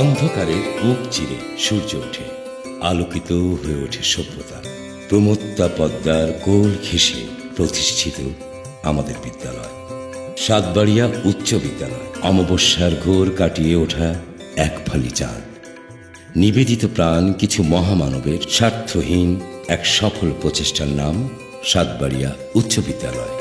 অন্ধকারের বুক চিরে সূর্য ওঠে, আলোকিত হয়ে ওঠে সভ্যতা। প্রমত্তা পদ্মার কোল ঘেঁষে প্রতিষ্ঠিত আমাদের বিদ্যালয় সাতবাড়িয়া উচ্চ বিদ্যালয়। অমাবস্যার ঘোর কাটিয়ে ওঠা এক ফালি চাঁদ, নিবেদিত প্রাণ কিছু মহামানবের স্বার্থহীন এক সফল প্রচেষ্টার নাম সাতবাড়িয়া উচ্চ বিদ্যালয়।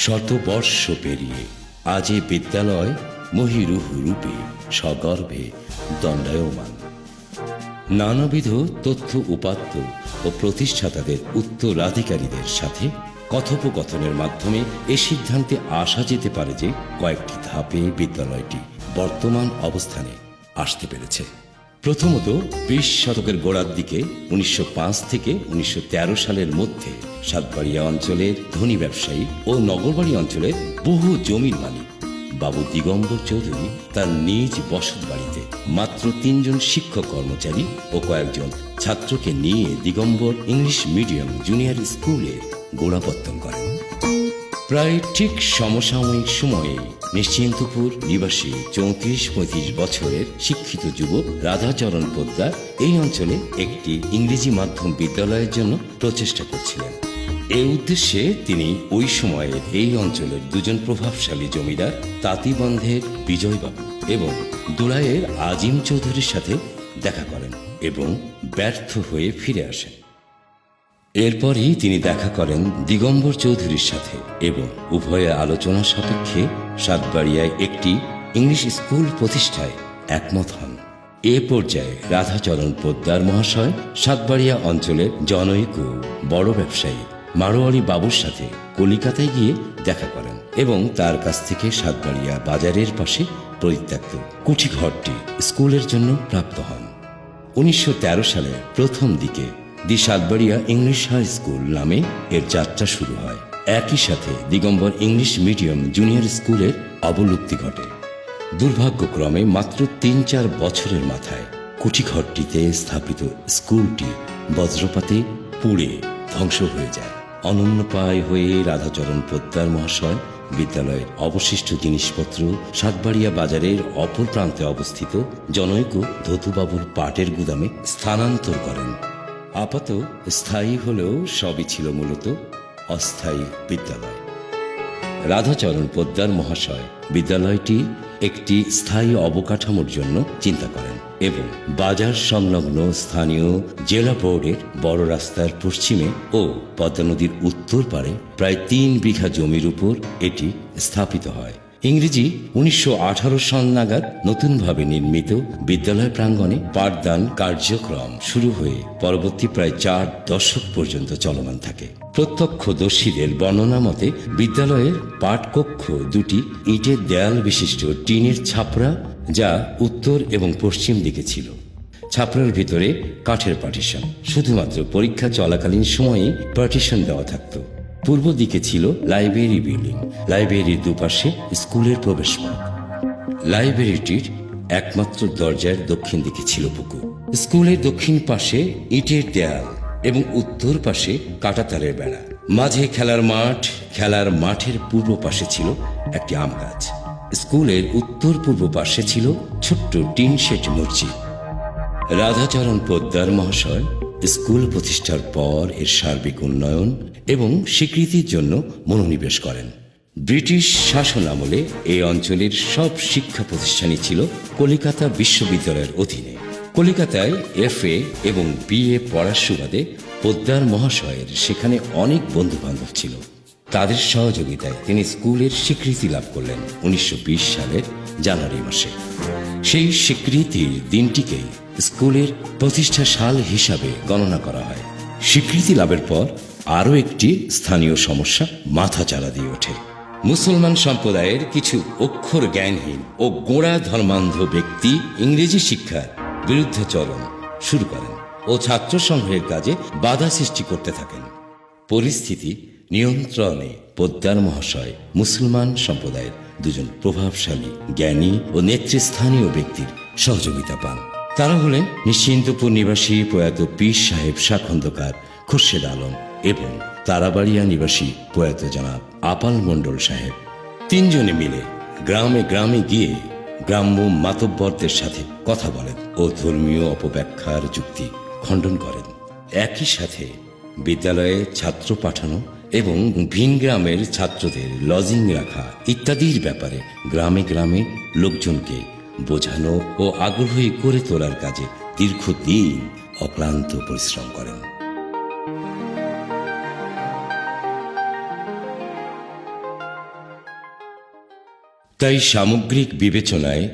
শতবর্ষ পেরিয়ে আজ এ বিদ্যালয় মহিরুহ রূপে সগর্বে দণ্ডায়মান। নানাবিধ তথ্য উপাত্ত ও প্রতিষ্ঠাতাদের উত্তরাধিকারীদের সাথে কথোপকথনের মাধ্যমে এ সিদ্ধান্তে আসা যেতে পারে যে কয়েকটি ধাপে বিদ্যালয়টি বর্তমান অবস্থানে আসতে পেরেছে। প্রথমত ২০ শতকের গোড়ার দিকে ১৯০৫ থেকে ১৯১৩ সালের মধ্যে সাতবাড়িয়া অঞ্চলের ধনী ব্যবসায়ী ও নগরবাড়ি অঞ্চলের বহু জমির মালিক বাবু দিগম্বর চৌধুরী তার নিজ বসত বাড়িতে মাত্র ৩ জন শিক্ষক কর্মচারী ও কয়েকজন ছাত্রকে নিয়ে দিগম্বর ইংলিশ মিডিয়াম জুনিয়র স্কুলে গোড়াপত্তন করেন। প্রায় ঠিক সমসাময়িক সময়ে নিশ্চিন্তপুর নিবাসী ৩৪-৩৫ বছরের শিক্ষিত যুবক রাধাচরণ পোদ্দার এই অঞ্চলে একটি ইংরেজি মাধ্যম বিদ্যালয়ের জন্য প্রচেষ্টা করছিলেন। এই উদ্দেশ্যে তিনি ওই সময়ের এই অঞ্চলের দুজন প্রভাবশালী জমিদার তাঁতিবন্ধের বিজয়বাবু এবং দুলাইয়ের আজিম চৌধুরীর সাথে দেখা করেন এবং ব্যর্থ হয়ে ফিরে আসেন। এরপরই তিনি দেখা করেন দিগম্বর চৌধুরীর সাথে এবং উভয়ে আলোচনা সাপেক্ষে সাতবাড়িয়ায় একটি ইংলিশ স্কুল প্রতিষ্ঠায় একমত হন। এ পর্যায়ে রাধাচরণ পোদ্দার মহাশয় সাতবাড়িয়া অঞ্চলের জনৈক বড় ব্যবসায়ী মারোয়ারি বাবুর সাথে কলিকাতায় গিয়ে দেখা করেন এবং তার কাছ থেকে সাতবাড়িয়া বাজারের পাশে পরিত্যক্ত কুঠিঘরটি স্কুলের জন্য প্রাপ্ত হন। ১৯১৩ সালের প্রথম দিকে দি সাতবাড়িয়া ইংলিশ হাই স্কুল নামে এর যাত্রা শুরু হয়। একই সাথে দিগম্বর ইংলিশ মিডিয়াম জুনিয়র স্কুলের অবলুপ্তি ঘটে। দুর্ভাগ্যক্রমে মাত্র ৩-৪ বছরের মাথায় কুঠিঘরটিতে স্থাপিত স্কুলটি বজ্রপাতে পুড়ে ধ্বংস হয়ে যায়। অনন্যপায় হয়ে রাধাচরণ পোদ্দার মহাশয় বিদ্যালয়ের অবশিষ্ট জিনিসপত্র সাতবাড়িয়া বাজারের অপর প্রান্তে অবস্থিত জনৈক ধতুবাবুর পাটের গুদামে স্থানান্তর করেন। আপাত স্থায়ী হলেও সবই ছিল মূলত অস্থায়ী বিদ্যালয়। রাধাচরণ পোদ্দার মহাশয় বিদ্যালয়টি একটি স্থায়ী অবকাঠামোর জন্য চিন্তা করেন এবং বাজার সংলগ্ন স্থানীয় জেলা বোর্ডের বড় রাস্তার পশ্চিমে ও পদ্মা নদীর উত্তর পারে প্রায় ৩ বিঘা জমির উপর এটি স্থাপিত হয়। ইংরেজি ১৯১৮ সন নাগাদ নতুনভাবে নির্মিত বিদ্যালয় প্রাঙ্গণে পাঠদান কার্যক্রম শুরু হয়ে পরবর্তী প্রায় ৪ দশক পর্যন্ত চলমান থাকে। প্রত্যক্ষদর্শীদের বর্ণনা মতে বিদ্যালয়ের পাঠকক্ষ দুটি ইটের দেয়াল বিশিষ্ট টিনের ছাপরা যা উত্তর এবং পশ্চিম দিকে ছিল। ছাপরার ভিতরে কাঠের পার্টিশন, শুধুমাত্র পরীক্ষা চলাকালীন সময়ে পার্টিশন দেওয়া থাকত। পূর্ব দিকে ছিল লাইব্রেরি বিল্ডিং, লাইব্রেরির দুপাশে স্কুলের প্রবেশপথ। লাইব্রেরিটির একমাত্র দরজার দক্ষিণ দিকে ছিল পুকুর। স্কুলের দক্ষিণ পাশে ইটের দেয়াল এবং উত্তর পাশে কাঁটাতারের বেড়া। মাঝে খেলার মাঠ, খেলার মাঠের পূর্ব পাশে ছিল একটি আম গাছ। স্কুলের উত্তর পূর্ব পাশে ছিল ছোট্ট টিন শেড মসজিদ। রাধাচরণ পোদ্দার মহাশয় স্কুল প্রতিষ্ঠার পর এর সার্বিক উন্নয়ন এবং স্বীকৃতির জন্য মনোনিবেশ করেন। ব্রিটিশ শাসন আমলে এই অঞ্চলের সব শিক্ষা প্রতিষ্ঠানই ছিল কলিকাতা বিশ্ববিদ্যালয়ের অধীনে। কলিকাতায় FA এবং BA পড়ার সুবাদে পোদ্দার মহাশয়ের সেখানে অনেক বন্ধু বান্ধব ছিল। তাদের সহযোগিতায় তিনি স্কুলের স্বীকৃতি লাভ করলেন ১৯২০ সালের জানুয়ারি মাসে। সেই স্বীকৃতির দিনটিকেই স্কুলের প্রতিষ্ঠা সাল হিসাবে গণনা করা হয়। স্বীকৃতি লাভের পর আরও একটি স্থানীয় সমস্যা মাথাচাড়া দিয়ে ওঠে। মুসলমান সম্প্রদায়ের কিছু অক্ষর জ্ঞানহীন ও গোঁড়া ধর্মান্ধ ব্যক্তি ইংরেজি শিক্ষার বিরুদ্ধাচরণ শুরু করেন ও ছাত্র সংগ্রহের কাজে বাধা সৃষ্টি করতে থাকেন। পরিস্থিতি নিয়ন্ত্রণে পোদ্দার মহাশয় মুসলমান সম্প্রদায়ের দুজন প্রভাবশালী, জ্ঞানী ও নেতৃস্থানীয় ব্যক্তির সহযোগিতা পান। তারা হলেন নিশ্চিন্তপুর নিবাসী প্রয়াত পীর সাহেব শাহ খন্দকার খুরশেদ আলম এবং তারাবাড়িয়া নিবাসী প্রয়াত জনাব আপাল মণ্ডল সাহেব। তিনজনে মিলে গ্রামে গ্রামে গিয়ে গ্রাম্য মাতব্বরদের সাথে কথা বলেন ও ধর্মীয় অপব্যাখ্যার যুক্তি খণ্ডন করেন। একই সাথে বিদ্যালয়ে ছাত্র পাঠানো এবং ভিন গ্রামের ছাত্রদের লজিং রাখা ইত্যাদির ব্যাপারে গ্রামে গ্রামে লোকজনকে বোঝানো ও আগ্রহী করে তোলার কাজে দীর্ঘদিন অক্লান্ত পরিশ্রম করেন। তাই সামগ্রিক বিবেচনায়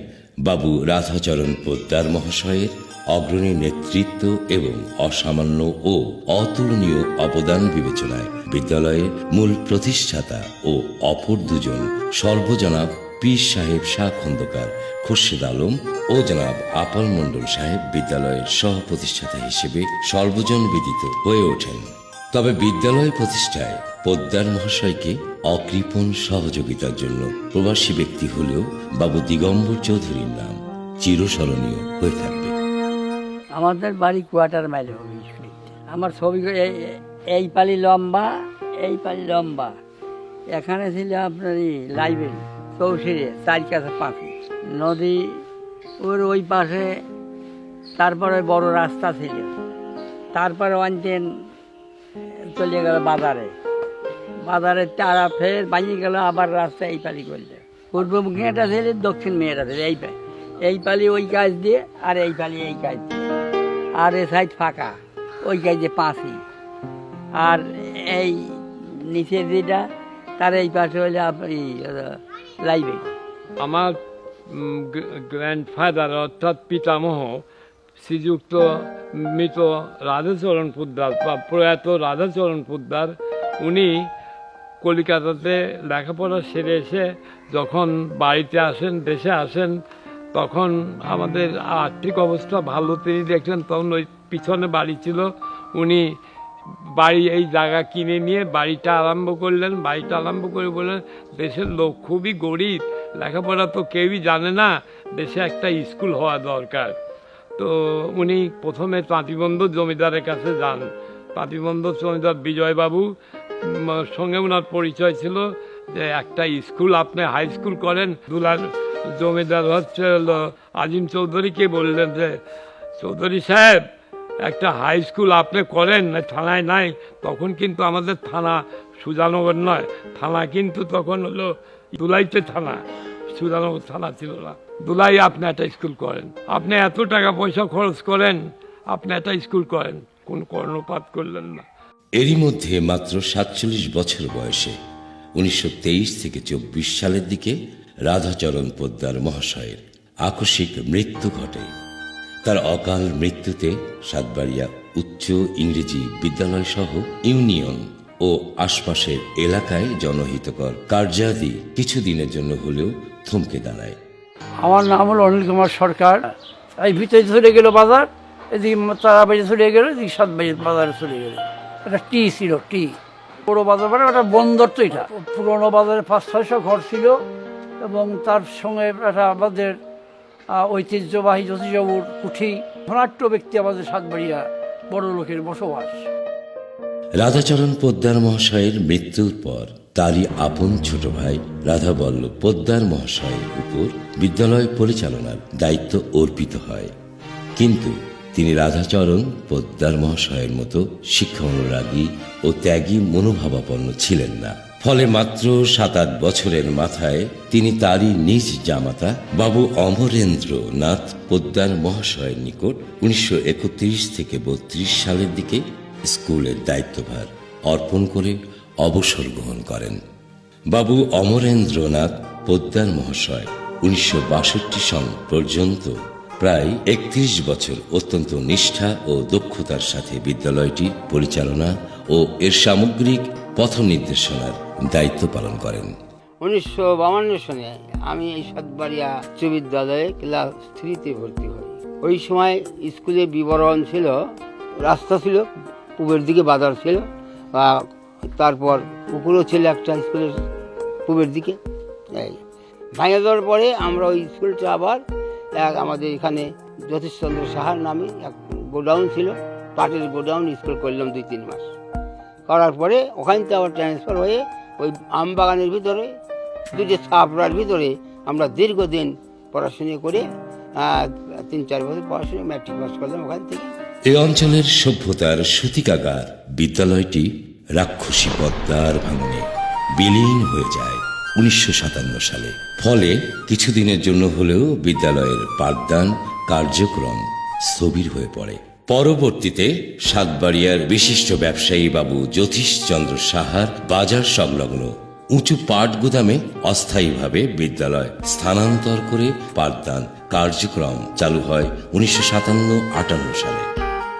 বাবু রাধাচরণ পোদ্দার মহাশয়ের অগ্রণী নেতৃত্ব এবং অসামান্য ও অতুলনীয় অবদান বিবেচনায় বিদ্যালয়ের মূল প্রতিষ্ঠাতা ও অপর দুজন সর্বজনাব পীর সাহেব শাহ খন্দকার খুরশেদ আলম ও জনাব আপাল মণ্ডল সাহেব বিদ্যালয়ের সহ প্রতিষ্ঠাতা হিসেবে সর্বজন বিদিত হয়ে ওঠেন। তবে বিদ্যালয় প্রতিষ্ঠায় পোদ্দার মহাশয়কে অকৃপণ সহযোগিতার জন্য প্রবাসী ব্যক্তি হলেও বাবু দিগম্বর চৌধুরীর নাম চিরস্মরণীয় হয়ে থাকবে। আমাদের বাড়ি কোয়ার্টার মাইল হবে স্কুলে। আমার ছবি এই পালি লম্বা, এই পালি লম্বা। এখানে ছিল আপনার লাইব্রেরি চৌশিরে 4 কাছে 5 নদী ওর ওই পাশে, তারপরে বড় রাস্তা ছিল, তারপরে ওয়ানটেন চলে গেল বাজারে, বাজারে তারা ফের বানিয়ে গেল আবার রাস্তা এই পালি করলে। পূর্বমুখী এটা ছিল, দক্ষিণ মেয়েটা ছিল, এই পালি ওই কাজ দিয়ে আর এই পালি এই কাজ দিয়ে, আর এ সাইড ফাঁকা, ওই কাজে 5 আর এই নিচের যেটা তার এই পাশে হলে আপনি লাইব্রেরি। আমার গ্র্যান্ডফাদার অর্থাৎ পিতামহ শ্রীযুক্ত মৃত রাধাচরণ পোদ্দার বা প্রয়াত রাধাচরণ পোদ্দার, উনি কলিকাতাতে লেখাপড়া সেরে এসে যখন বাড়িতে আসেন, দেশে আসেন, তখন আমাদের আর্থিক অবস্থা ভালো তিনি দেখলেন, তখন ওই পিছনে বাড়ি ছিল, উনি বাড়ি এই জায়গা কিনে নিয়ে বাড়িটা আরম্ভ করলেন। বাড়িটা আরম্ভ করে বললেন দেশের লোক খুবই গরিব, লেখাপড়া তো কেউই জানে না, দেশে একটা স্কুল হওয়া দরকার। তো উনি প্রথমে তাঁতিবন্ধ জমিদারের কাছে যান। তাঁতিবন্ধ জমিদার বিজয়বাবু সঙ্গে ওনার পরিচয় ছিল যে একটা স্কুল আপনি হাই স্কুল করেন। দুলার জমিদার হচ্ছে আজিম চৌধুরীকে বললেন যে চৌধুরী সাহেব একটা হাই স্কুল আপনি করেন, থানায় নাই। তখন কিন্তু আমাদের থানা সুজানগর নয়, থানা কিন্তু তখন হলো দুলাইতে থানা, সুজানগর থানা ছিল না। দুলাই আপনি একটা স্কুল করেন, আপনি এত টাকা পয়সা খরচ করেন, আপনি একটা স্কুল করেন, কোন কর্ণপাত করলেন না। এরই মধ্যে মাত্র 47 বছর বয়সে 1923 থেকে 24 সালের দিকে রাধাচরণ পোদ্দার মহাশয়ের আকস্মিক মৃত্যু ঘটে। তার অকাল মৃত্যুতে সাতবাড়িয়া উচ্চ ইংরেজি বিদ্যালয় সহ ইউনিয়ন ও আশপাশের এলাকায় জনহিতকর কার্যাদি কিছুদিনের জন্য হলেও থমকে দাঁড়ায়। আমার নাম হলো অনিল কুমার সরকার। এই ভিতরে চলে গেল বাজার, এদিকে তারাবাড়ি চলে গেল, এদিকে সাতবাড়ি বাজারে চলে গেল। একটা টি ছিল, টি পুরো বাজার মানে একটা বন্দর। তো এটা পুরোনো বাজারে 500-600 ঘর ছিল এবং তার সঙ্গে একটা আমাদের ঐতিহ্যবাহী জ্যোতিষবাবুর কুঠি, ধনাঢ্য ব্যক্তি আমাদের সাতবাড়িয়া বড় লোকের বসবাস। রাধাচরণ পোদ্দার মহাশয়ের মৃত্যুর পর তারই আপন ছোট ভাই রাধাবল্লভ পোদ্দার মহাশয়ের উপর বিদ্যালয় পরিচালনার দায়িত্ব অর্পিত হয়। কিন্তু তিনি রাধাচরণ পোদ্দার মহাশয়ের মতো শিক্ষা অনুরাগী ও ত্যাগী মনোভাবাপন্ন ছিলেন না। ফলে মাত্র 7-8 বছরের মাথায় তিনি তারই নিজ জামাতা বাবু অমরেন্দ্রনাথ পোদ্দার মহাশয়ের নিকট 1931 থেকে 32 সালের দিকে স্কুলের দায়িত্বভার অর্পণ করে অবসর গ্রহণ করেন। বাবু অমরেন্দ্রনাথ পোদ্দার মহাশয় 1962 সন পর্যন্ত প্রায় 31 বছর অত্যন্ত নিষ্ঠা ও দক্ষতার সাথে বিদ্যালয়টি পরিচালনা ও এর সামগ্রিক পথ নির্দেশনার দায়িত্ব পালন করেন। 1952 সনে আমি এই সাতবাড়িয়া উচ্চ বিদ্যালয়ে ক্লাস 3-তে ভর্তি হই। ওই সময় স্কুলে বিবরণ ছিল রাস্তা ছিল, পূবের দিকে বাজার ছিল, তারপর পুকুরও ছিল একটা স্কুলের পূবের দিকে। এই ভাঙে দেওয়ার পরে আমরা ওই স্কুলটা আবার আমাদের এখানে জ্যোতিষচন্দ্র সাহার নামে এক গোডাউন ছিল, পাটের গোডাউন, স্কুল করলাম 2-3 মাস। করার পরে ওখান থেকে আবার ট্রান্সফার হয়ে ওই আম বাগানের ভিতরে, দুটো ছাপড়ার ভিতরে আমরা দীর্ঘদিন পড়াশুনো করে 3-4 বছর পড়াশুনো ম্যাট্রিক পাস করলাম ওখান থেকে। এই অঞ্চলের সভ্যতার সূতিকাগার বিদ্যালয়টি রাক্ষসী পদ্মার ভাঙনে বিলীন হয়ে যায় 1957 সালে। ফলে কিছুদিনের জন্য হলেও বিদ্যালয়ের পাঠদান কার্যক্রম স্থবির হয়ে পড়ে। পরবর্তীতে সাতবাড়িয়ার বিশিষ্ট ব্যবসায়ী বাবু জ্যোতিষচন্দ্র সাহার বাজার সংলগ্ন উঁচু পাট গুদামে অস্থায়ীভাবে বিদ্যালয় স্থানান্তর করে পাঠদান কার্যক্রম চালু হয় 1957-58 সালে।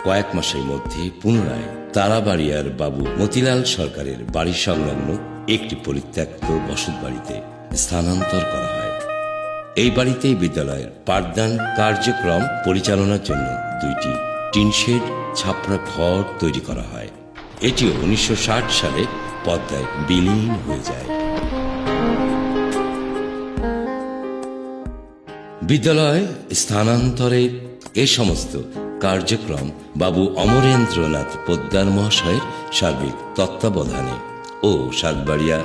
কয়েক মাসের মধ্যে পুনরায় তারাবাড়িয়ার বাবু মতিলাল সরকারের বাড়ি সংলগ্ন একটি পরিত্যক্ত বসতবাড়িতে স্থানান্তর করা হয়। এই বাড়িতেই বিদ্যালয়ের পাঠদান কার্যক্রম পরিচালনার জন্য 2টি টিনশেড ছাপড়া ঘর তৈরি করা হয়। এটিও 1960 সালে পদ্মায় বিলীন হয়ে যায়। বিদ্যালয় স্থানান্তরের এ সমস্ত কার্যক্রম বাবু অমরেন্দ্রনাথ পোদ্দার মহাশয়ের সার্বিক তত্ত্বাবধানে ও সাতবাড়িয়া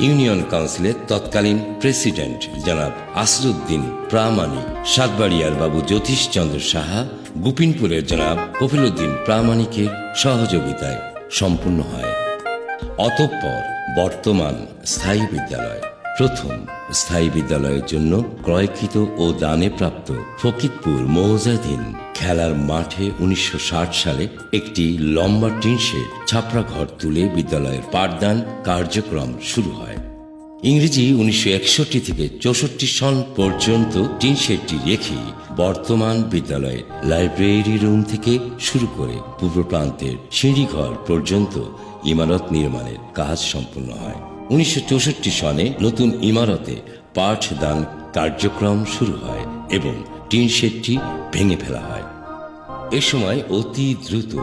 ইউনিয়ন কাউন্সিলের তৎকালীন প্রেসিডেন্ট জনাব আসরুদ্দিন প্রামাণিক, সাতবাড়িয়ার বাবু জ্যোতিষচন্দ্র সাহা, গোপিনপুরের জনাব কফিলুদ্দিন প্রামাণিকের সহযোগিতায় সম্পূর্ণ হয়। অতঃপর বর্তমান স্থায়ী বিদ্যালয় প্রথম স্থায়ী বিদ্যালয়ের জন্য ক্রয়কৃত ও দানে প্রাপ্ত ফকিরপুর মৌজাধীন খেলার মাঠে 1960 সালে একটি লম্বা টিনশেড ছাপড়া ঘর তুলে বিদ্যালয়ের পাঠদান কার্যক্রম শুরু হয়। ইংরেজি 1961 থেকে 64 সন পর্যন্ত টিনশেডটি রেখে বর্তমান বিদ্যালয়ের লাইব্রেরি রুম থেকে শুরু করে পূর্ব প্রান্তের সিঁড়িঘর পর্যন্ত ইমারত নির্মাণের কাজ সম্পূর্ণ হয়। 1964 সনে নতুন ইমারতে পাঠদান কার্যক্রম শুরু হয় এবং টিনশেডটি ভেঙে ফেলা হয়। এ সময় অতি দ্রুত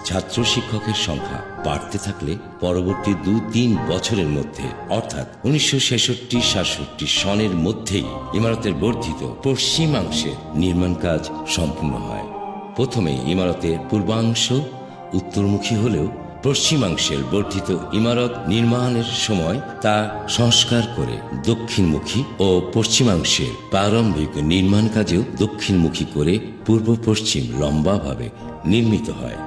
ছাত্র শিক্ষকের সংখ্যা বাড়তে থাকলে পরবর্তী 2-3 বছরের মধ্যে অর্থাৎ 1966-67 সনের মধ্যেই ইমারতের বর্ধিত পশ্চিমাংশে নির্মাণ কাজ সম্পূর্ণ হয়। প্রথমে ইমারতের পূর্বাংশ উত্তরমুখী হলেও পশ্চিমাংশের বর্ধিত ইমারত নির্মাণের সময় তা সংস্কার করে দক্ষিণমুখী ও পশ্চিমাংশের প্রারম্ভিক নির্মাণ কাজেও দক্ষিণমুখী করে পূর্ব পশ্চিম লম্বাভাবে নির্মিত হয়।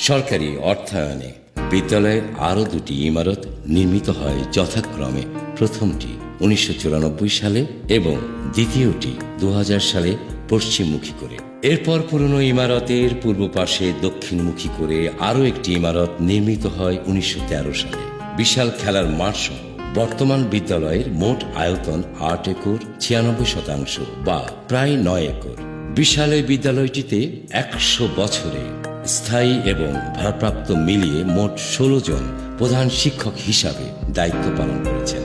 সরকারি অর্থায়নে বিদ্যালয়ের আরও 2টি ইমারত নির্মিত হয়, যথাক্রমে প্রথমটি 1994 সালে এবং দ্বিতীয়টি 2000 সালে পশ্চিমমুখী করে। এরপর পুরনো ইমারতের পূর্ব পাশে দক্ষিণমুখী করে আরও একটি ইমারত নির্মিত হয় 1913 সালে। বিশাল খেলার মাঠ সহ বর্তমান বিদ্যালয়ের মোট আয়তন 8 একর 96% বা প্রায় 9 একর। বিশাল এই বিদ্যালয়টিতে 100 বছরে স্থায়ী এবং ভারপ্রাপ্ত মিলিয়ে মোট 16 জন প্রধান শিক্ষক হিসাবে দায়িত্ব পালন করেছেন।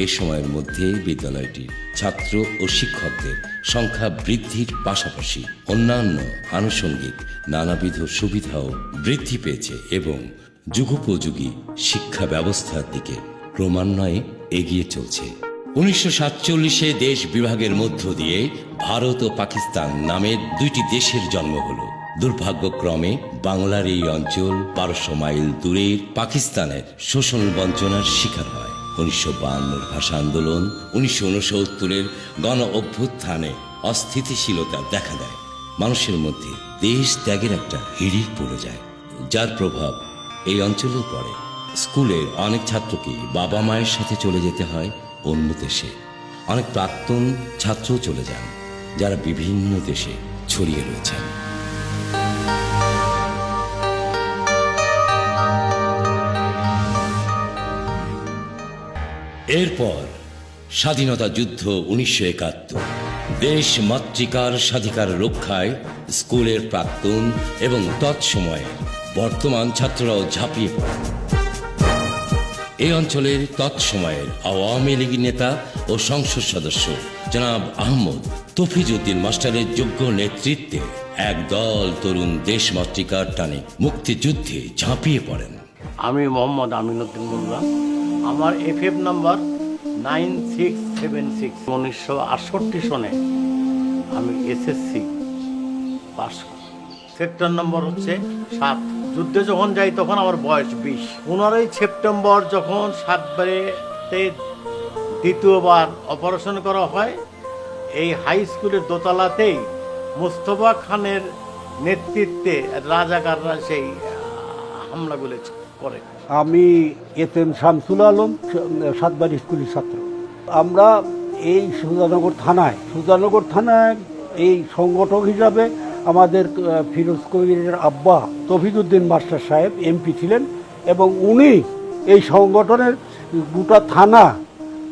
এ সময়ের মধ্যে বিদ্যালয়টির ছাত্র ও শিক্ষকদের সংখ্যা বৃদ্ধির পাশাপাশি অন্যান্য আনুষঙ্গিক নানাবিধ সুবিধাও বৃদ্ধি পেয়েছে এবং যুগোপযোগী শিক্ষা ব্যবস্থার দিকে ক্রমান্বয়ে এগিয়ে চলছে। 1947-এ দেশ বিভাগের মধ্য দিয়ে ভারত ও পাকিস্তান নামের দুইটি দেশের জন্ম হলো। দুর্ভাগ্যক্রমে বাংলার এই অঞ্চল 1200 মাইল দূরের পাকিস্তানের শোষণ বঞ্চনার শিকার হয়। 1952-এর ভাষা আন্দোলন, 1969-এর গণ অভ্যুত্থানে অস্থিতিশীলতা দেখা দেয়। মানুষের মধ্যে দেশ ত্যাগের একটা হিড়িক পড়ে যায়, যার প্রভাব এই অঞ্চলেও পড়ে। স্কুলের অনেক ছাত্রকে বাবা মায়ের সাথে চলে যেতে হয় অন্য দেশে। অনেক প্রাক্তন ছাত্রও চলে যান, যারা বিভিন্ন দেশে ছড়িয়ে রয়েছেন। এরপর স্বাধীনতা যুদ্ধ 1971। দেশ মাতৃকার স্বাধিকার রক্ষায় স্কুলের প্রাক্তন এবং তৎসময়ে বর্তমান ছাত্ররাও ঝাঁপিয়ে পড়ে। এই অঞ্চলের তৎসময়ের আওয়ামী লীগ নেতা ও সংসদ সদস্য জনাব আহমদ তফিজউদ্দিন মাস্টারের যোগ্য নেতৃত্বে একদল তরুণ দেশ মাতৃকার টানে মুক্তিযুদ্ধে ঝাঁপিয়ে পড়েন। আমি মোহাম্মদ আমিনুদ্দিন মোল্লা। আমার এফএফ নাম্বার 9676। 1968 সনে আমি এসএসসি পাস। সেক্টর নম্বর হচ্ছে 7। যুদ্ধে যখন যাই তখন আমার বয়স 20। 15ই সেপ্টেম্বর যখন 7 বারেতে দ্বিতীয়বার অপারেশন করা হয়, এই হাই স্কুলের দোতলাতেই মুস্তফা খানের নেতৃত্বে রাজাকাররা সেই হামলাগুলো করে। আমি এতেম শামসুল আলম, সাতবার স্কুলের ছাত্র। আমরা এই সুজানগর থানায় এই সংগঠক হিসাবে আমাদের ফিরোজ কবিরের আব্বা তফিজউদ্দিন মাস্টার সাহেব এমপি ছিলেন এবং উনি এই সংগঠনের গোটা থানা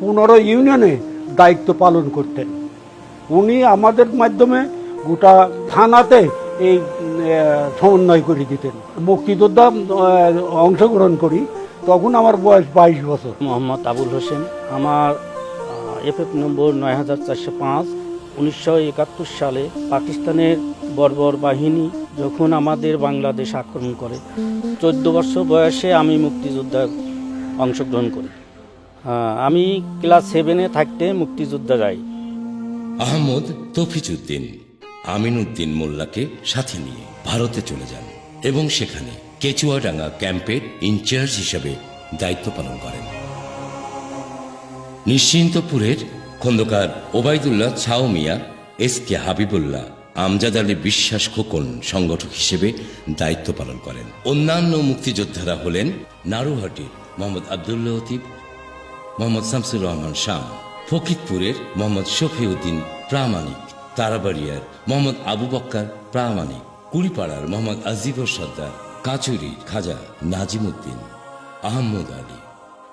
15 ইউনিয়নে দায়িত্ব পালন করতেন। উনি আমাদের মাধ্যমে গোটা থানাতে এই সমন্বয় করে দিতেন। মুক্তিযোদ্ধা অংশগ্রহণ করি, তখন আমার বয়স 22 বছর। মোহাম্মদ আবুল হোসেন। আমার এফএফ নম্বর 9405। 1971 সালে পাকিস্তানের বর্বর বাহিনী যখন আমাদের বাংলাদেশ আক্রমণ করে, 14 বছর বয়সে আমি মুক্তিযোদ্ধায় অংশগ্রহণ করি। আমি ক্লাস 7-এ থাকতে মুক্তিযোদ্ধা যাই। আহমদ তফিজউদ্দিন আমিনুদ্দিন মোল্লাকে সাথে নিয়ে ভারতে চলে যান এবং সেখানে কেচুয়াডাঙ্গা ক্যাম্পের ইনচার্জ হিসেবে দায়িত্ব পালন করেন। নিশ্চিন্তপুরের খন্দকার ওবায়দুল্লাহ ছাও মিয়া, এসকে হাবিবুল্লাহ, আমজাদ আলী বিশ্বাস খোকন সংগঠক হিসেবে দায়িত্ব পালন করেন। অন্যান্য মুক্তিযোদ্ধারা হলেন নারুহাটির মোহাম্মদ আবদুল্লাহ লতিফ, মোহাম্মদ শামসুর রহমান শাম, ফকিরপুরের মোহাম্মদ শফিউদ্দিন প্রামাণিক, তারাবাড়িয়ার মোহাম্মদ আবু বক্কর প্রামাণিক, কুড়িপাড়ার মোহাম্মদ আজিবর সর্দার, কাচুরির খাজা নাজিমুদ্দিন আহমদ আলী,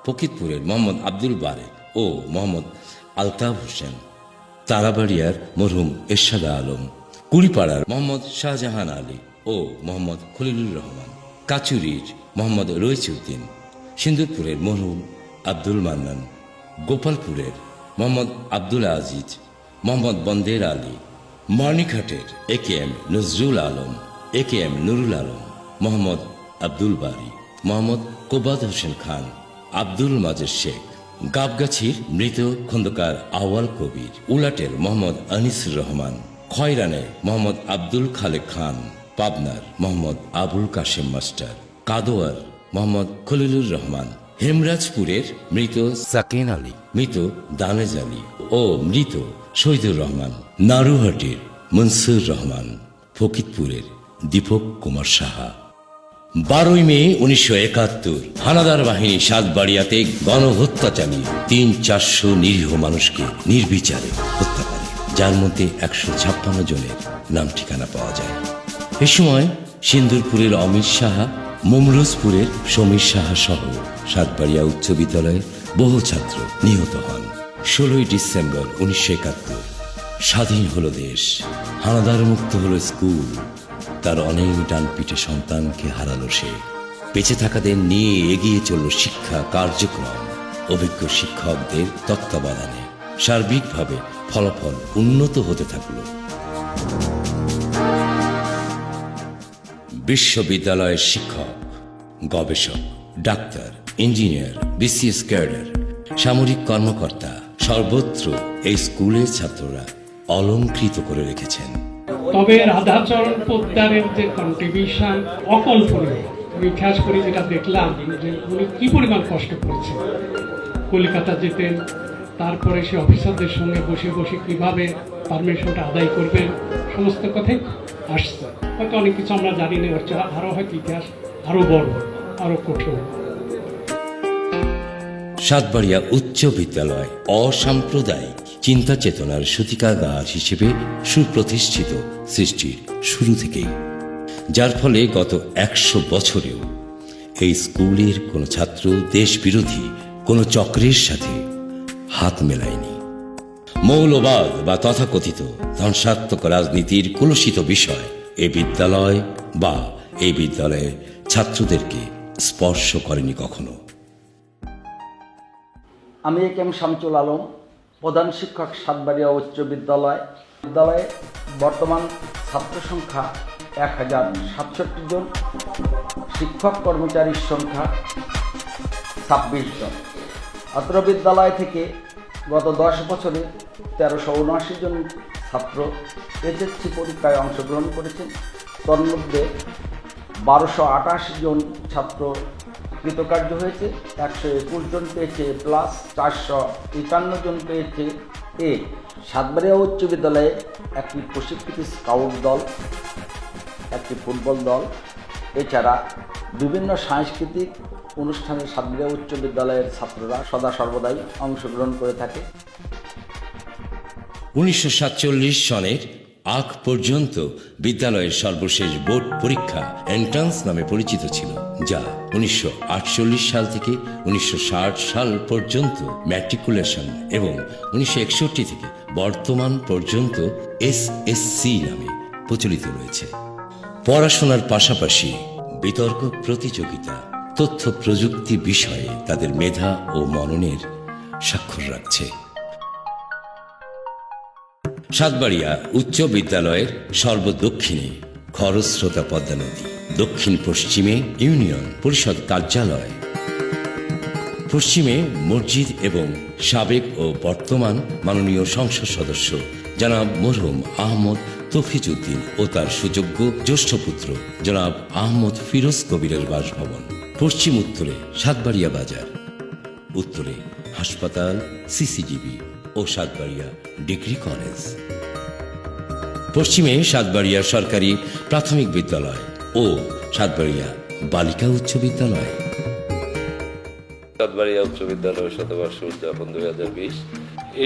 ফকিরপুরের মোহাম্মদ আব্দুল বারেক ও মোহাম্মদ আলতাফ হোসেন, তারাবাড়িয়ার মরহুম এরশাদ আলম, কুড়িপাড়ার মোহাম্মদ শাহজাহান আলী ও মোহাম্মদ খলিলুর রহমান, কাচুরির মোহাম্মদ রইচউদ্দিন, সিন্দুরপুরের মরহুম আব্দুল মান্নান, গোপালপুরের মোহাম্মদ আব্দুল আজিজ, মোহাম্মদ বন্দের আলী, মানিকহাটের AKM নজরুল আলম, AKM নুরুল আলম, মোহাম্মদ আব্দুল বারি, মোহাম্মদ কোবাদ হোসেন খান, আব্দুল মাজেদ শেখ, গাবগাছির মৃত খন্দকার আওয়াল কবির, উলাটের মোহাম্মদ আনিসুর রহমান, খয়রানের মোহাম্মদ আব্দুল খালেক খান, পাবনার মোহাম্মদ আবুল কাশেম মাস্টার, কাদোয়ার মোহাম্মদ খলিলুর রহমান, হেমরাজপুরের মৃত সাকিন আলী, মৃত দানেজ আলী ও মৃত শহীদুর রহমান, নারুহাটির মনসুর রহমান, ফকিরপুরের দীপক কুমার সাহা। 12ই মে 1971 হানাদার বাহিনী সাতবাড়িয়াতে গণহত্যা চালিয়ে 300-400 নিরীহ মানুষকে নির্বিচারে হত্যা করে, যার মধ্যে 156 জনের নাম ঠিকানা পাওয়া যায়। এ সময় সিন্দুরপুরের অমিত সাহা, মমরুজপুরের সমীর সাহা সহ সাতবাড়িয়া উচ্চ বিদ্যালয়ে বহু ছাত্র নিহত হন। 16ই ডিসেম্বর 1971 স্বাধীন হলো দেশ, হানাদার মুক্ত হলো স্কুল। তার অনেক ডানপিটে সন্তানকে হারালো সে। বেঁচে থাকাদের নিয়ে এগিয়ে চলল শিক্ষা কার্যক্রম ও অভিজ্ঞ শিক্ষকদের তত্ত্বাবধানে সার্বিকভাবে ফলাফল উন্নত হতে থাকল। বিশ্ববিদ্যালয়ের শিক্ষক, গবেষক, ডাক্তার, ইঞ্জিনিয়ার, বিসিএস ক্যাডার, সামরিক কর্মকর্তা সর্বত্র এই স্কুলের ছাত্ররা অলংকৃত করে রেখেছেন। তবে রাধাচরণ পোদ্দারের যে কন্ট্রিবিউশন অকল্পনীয়। আমি খেয়াল করে যেটা দেখলাম যে উনি কি পরিমাণ কষ্ট করেছেন, কলকাতা যেতেন, তারপরে সে অফিসারদের সঙ্গে বসে বসে কিভাবে পারমিশনটা আদায় করবেন, সমস্ত কথাই আসছে। হয়তো অনেক কিছু আমরা জানি না, হচ্ছে আরও হয়তো ইতিহাস আরও বড়, আরও কঠিন। সাতবাড়িয়া উচ্চ বিদ্যালয় অসাম্প্রদায়িক চিন্তা চেতনার সূতিকাগার হিসেবে সুপ্রতিষ্ঠিত সৃষ্টির শুরু থেকেই, যার ফলে গত 100 বছরেও এই স্কুলের কোনো ছাত্র দেশবিরোধী কোনো চক্রের সাথে হাত মেলায়নি। মৌলবাদ বা তথাকথিত ধ্বংসাত্মক রাজনীতির কলুষিত বিষয় এই বিদ্যালয় বা এই বিদ্যালয়ের ছাত্রদেরকে স্পর্শ করেনি কখনো। আমি এম শামসুল আলম, প্রধান শিক্ষক সাতবাড়িয়া উচ্চ বিদ্যালয়। বিদ্যালয়ে বর্তমান ছাত্র সংখ্যা 1067 জন, শিক্ষক কর্মচারীর সংখ্যা 26 জন। অত্র বিদ্যালয় থেকে গত 10 বছরে 1379 জন ছাত্র এসএসসি পরীক্ষায় অংশগ্রহণ করেছেন। তন্মধ্যে 1228 জন ছাত্র কৃতকার্য হয়েছে, 121 জন পেয়েছে এ+, 451 জন পেয়েছে এ। সাতবাড়িয়া উচ্চ বিদ্যালয়ে একটি প্রশিক্ষিত স্কাউট দল, একটি ফুটবল দল, এছাড়া বিভিন্ন সাংস্কৃতিক অনুষ্ঠানে সাতবাড়িয়া উচ্চ বিদ্যালয়ের ছাত্ররা সদা সর্বদাই অংশগ্রহণ করে থাকে। 1947 সনের আগ পর্যন্ত বিদ্যালয়ের সর্বশেষ বোর্ড পরীক্ষা এন্ট্রান্স নামে পরিচিত ছিল, যা 1948 সাল থেকে 1960 সাল পর্যন্ত ম্যাট্রিকুলেশন এবং 1961 থেকে বর্তমান পর্যন্ত এসএসসি নামে প্রচলিত রয়েছে। পড়াশোনার পাশাপাশি বিতর্ক প্রতিযোগিতা, তথ্য প্রযুক্তি বিষয়ে তাদের মেধা ও মননের স্বাক্ষর রাখছে। সাতবাড়িয়া উচ্চ বিদ্যালয়ের সর্বদক্ষিণে খরস্রোতা পদ্মা নদী, দক্ষিণ পশ্চিমে ইউনিয়ন পরিষদ কার্যালয়, পশ্চিমে মসজিদ এবং সাবেক ও বর্তমান মাননীয় সংসদ সদস্য জনাব মরহুম আহমদ তফিজউদ্দিন ও তার সুযোগ্য জ্যেষ্ঠ পুত্র জনাব আহমদ ফিরোজ কবিরের বাসভবন। পশ্চিম উত্তরে সাতবাড়িয়া বাজার, উত্তরে হাসপাতাল, সিসিডিবি ও সাতবাড়িয়া ডিগ্রি কলেজ। পশ্চিমে সাতবাড়িয়া সরকারি প্রাথমিক বিদ্যালয় ও সাতবাড়িয়া বালিকা উচ্চ বিদ্যালয়। সাতবাড়িয়া উচ্চ বিদ্যালয়ের শতবর্ষ উদযাপন 2020,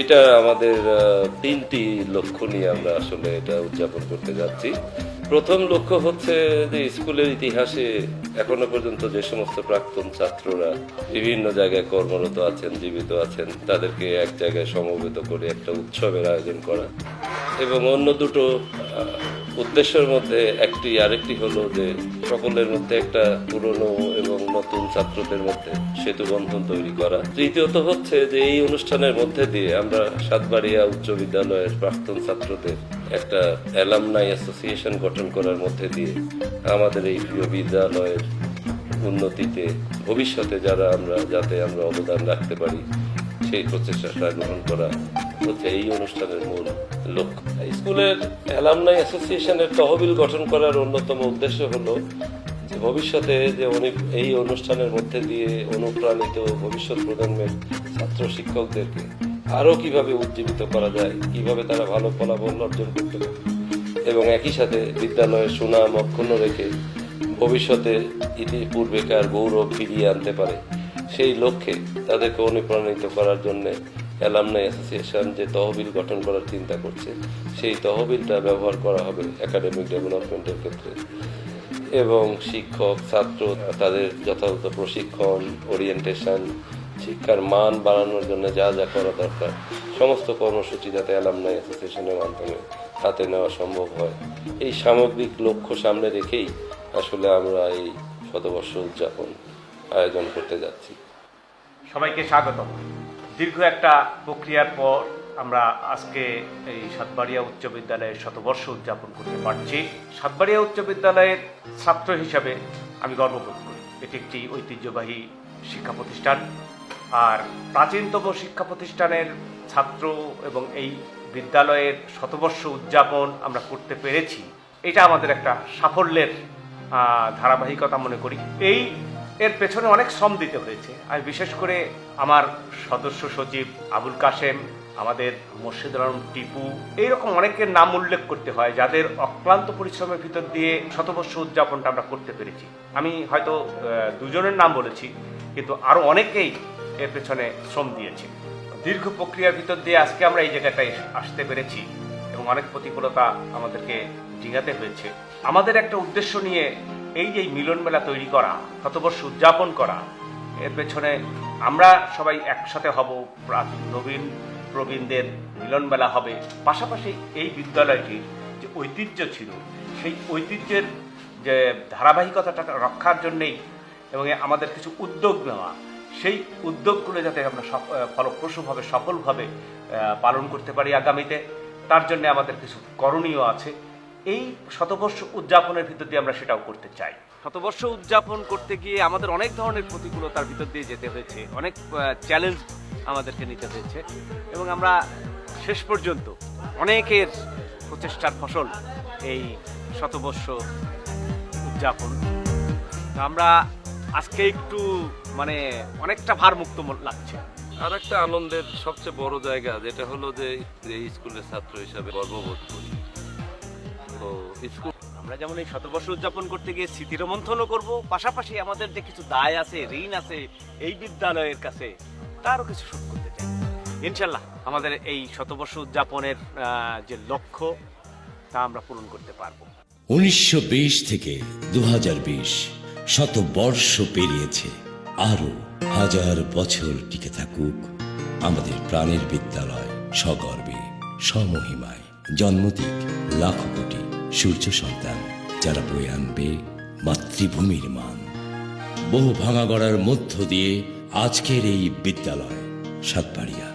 এটা আমাদের 3টি লক্ষ্য নিয়ে আমরা আসলে এটা উদযাপন করতে যাচ্ছি। প্রথম লক্ষ্য হচ্ছে যে স্কুলের ইতিহাসে এখনো পর্যন্ত যে সমস্ত প্রাক্তন ছাত্ররা বিভিন্ন জায়গায় কর্মরত আছেন, জীবিত আছেন, তাদেরকে এক জায়গায় সমবেত করে একটা উৎসবের আয়োজন করা। এবং অন্য দুটো উদ্দেশ্যের মধ্যে আরেকটি হলো যে সকলের মধ্যে একটা পুরনো এবং নতুন ছাত্রদের মধ্যে সেতু বন্ধন তৈরি করা। তৃতীয়ত হচ্ছে যে এই অনুষ্ঠানের মধ্যে দিয়ে আমরা সাতবাড়িয়া উচ্চ বিদ্যালয়ের প্রাক্তন ছাত্রদের একটা অ্যালামনাই অ্যাসোসিয়েশন গঠন করার মধ্যে দিয়ে আমাদের এই প্রিয় বিদ্যালয়ের উন্নতিতে ভবিষ্যতে যাতে আমরা অবদান রাখতে পারি সেই প্রচেষ্টাটা গ্রহণ করা হচ্ছে এই অনুষ্ঠানের মূল লক্ষ্য। স্কুলের অ্যালামনাই অ্যাসোসিয়েশনের তহবিল গঠন করার অন্যতম উদ্দেশ্য হলো যে ভবিষ্যতে যে এই অনুষ্ঠানের মধ্যে দিয়ে অনুপ্রাণিত ভবিষ্যৎ প্রজন্মের ছাত্র শিক্ষকদেরকে আরও কিভাবে উজ্জীবিত করা যায়, কিভাবে তারা ভালো ফলাফল অর্জন করতে পারে এবং একই সাথে বিদ্যালয়ের সুনাম অক্ষুণ্ণ রেখে ভবিষ্যতে পূর্বেকার গৌরব ফিরিয়ে আনতে পারে, সেই লক্ষ্যে তাদেরকে অনুপ্রাণিত করার জন্যে অ্যালামনাই অ্যাসোসিয়েশন যে তহবিল গঠন করার চিন্তা করছে, সেই তহবিলটা ব্যবহার করা হবে একাডেমিক ডেভেলপমেন্টের ক্ষেত্রে এবং শিক্ষক ছাত্র তাদের যথাযথ প্রশিক্ষণ, ওরিয়েন্টেশন, শিক্ষার মান বাড়ানোর জন্য যা যা করা দরকার সমস্ত কর্মসূচি যাতে অ্যালামনাই অ্যাসোসিয়েশনের মাধ্যমে হাতে নেওয়া সম্ভব হয়, এই সামগ্রিক লক্ষ্য সামনে রেখেই আসলে আমরা এই শতবর্ষ উদযাপন আয়োজন করতে যাচ্ছি। সবাইকে স্বাগতম। দীর্ঘ একটা প্রক্রিয়ার পর আমরা আজকে এই সাতবাড়িয়া উচ্চ বিদ্যালয়ের শতবর্ষ উদযাপন করতে পারছি। সাতবাড়িয়া উচ্চ বিদ্যালয়ের ছাত্র হিসাবে আমি গর্ববোধ করি। এটি একটি ঐতিহ্যবাহী শিক্ষা প্রতিষ্ঠান, আর প্রাচীনতম শিক্ষা প্রতিষ্ঠানের ছাত্র এবং এই বিদ্যালয়ের শতবর্ষ উদযাপন আমরা করতে পেরেছি, এটা আমাদের একটা সাফল্যের ধারাবাহিকতা মনে করি। এর পেছনে অনেক শ্রম দিতে হয়েছে। আমি বিশেষ করে আমার সদস্য সচিব আবুল কাশেম, আমাদের মোর্শেদুল আলম টিপু, এইরকম অনেকের নাম উল্লেখ করতে হয় যাদের অক্লান্ত পরিশ্রমের ভিতর দিয়ে শতবর্ষ উদযাপনটা আমরা করতে পেরেছি। আমি হয়তো দুজনের নাম বলেছি, কিন্তু আরও অনেকেই এর পেছনে শ্রম দিয়েছে। দীর্ঘ প্রক্রিয়ার ভিতর দিয়ে আজকে আমরা এই জায়গাটায় আসতে পেরেছি এবং অনেক প্রতিকূলতা আমাদেরকে ডিঙাতে হয়েছে। আমাদের একটা উদ্দেশ্য নিয়ে এই যে মিলন মেলা তৈরি করা, শতবর্ষ উদযাপন করা, এর পেছনে আমরা সবাই একসাথে হব, নবীন প্রবীণদের মিলন মেলা হবে, পাশাপাশি এই বিদ্যালয়টির যে ঐতিহ্য ছিল সেই ঐতিহ্যের যে ধারাবাহিকতাটা রক্ষার জন্যেই এবং আমাদের কিছু উদ্যোগ নেওয়া, সেই উদ্যোগগুলো যাতে আমরা ফলপ্রসূভাবে সফলভাবে পালন করতে পারি আগামীতে, তার জন্য আমাদের কিছু করণীয় আছে। এই শতবর্ষ উদযাপনের ভিতর দিয়ে আমরা সেটাও করতে চাই। শতবর্ষ উদযাপন করতে গিয়ে আমাদের অনেক ধরনের প্রতিকূলতার ভিতর দিয়ে যেতে হয়েছে, অনেক চ্যালেঞ্জ আমাদেরকে নিতে হয়েছে এবং আমরা শেষ পর্যন্ত অনেকের প্রচেষ্টার ফসল এই শতবর্ষ উদযাপন। আমরা আজকে একটু অনেকটা ভারমুক্ত লাগছে। আর একটা আনন্দের সবচেয়ে বড় জায়গা যেটা হলো যে এই স্কুলের ছাত্র হিসাবে গর্ববোধ করি। তো স্কুল আমরা যেমন এই শতবর্ষ উদযাপন করতে গিয়ে স্মৃতির মন্থনও করবো, পাশাপাশি আমাদের যে কিছু দায় আছে, ঋণ আছে এই বিদ্যালয়ের কাছে, তারও কিছু শোধ করতে চাই। ইনশাল্লাহ আমাদের এই শতবর্ষ উদযাপনের যে লক্ষ্য, তা আমরা পূরণ করতে পারবো। 1920 থেকে 2020 শতবর্ষ পেরিয়েছে। আরো 1000 বছর টিকে থাকুক আমাদের প্রাণের বিদ্যালয়, সগর্বে সমহিমায় জন্ম দিক লাখো কোটি সূর্য সন্তান, যারা বয়ে আনবে মাতৃভূমির মান। বহু ভাঙা গড়ার মধ্য দিয়ে আজকের এই বিদ্যালয় সাতবাড়িয়া।